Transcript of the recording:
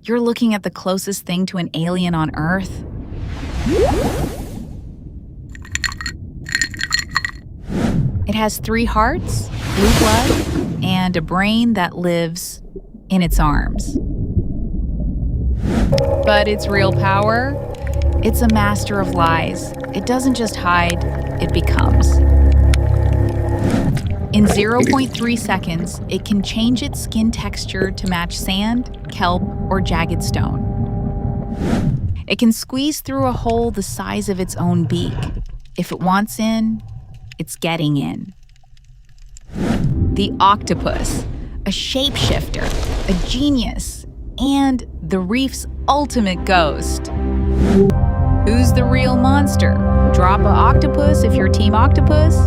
You're looking at the closest thing to an alien on Earth. It has 3 hearts, blue blood, and a brain that lives in its arms. But its real power? It's a master of lies. It doesn't just hide, it becomes. In 0.3 seconds, it can change its skin texture to match sand, kelp, or jagged stone. It can squeeze through a hole the size of its own beak. If it wants in, it's getting in. The octopus, a shapeshifter, a genius, and the reef's ultimate ghost. Who's the real monster? Drop a octopus if you're Team Octopus,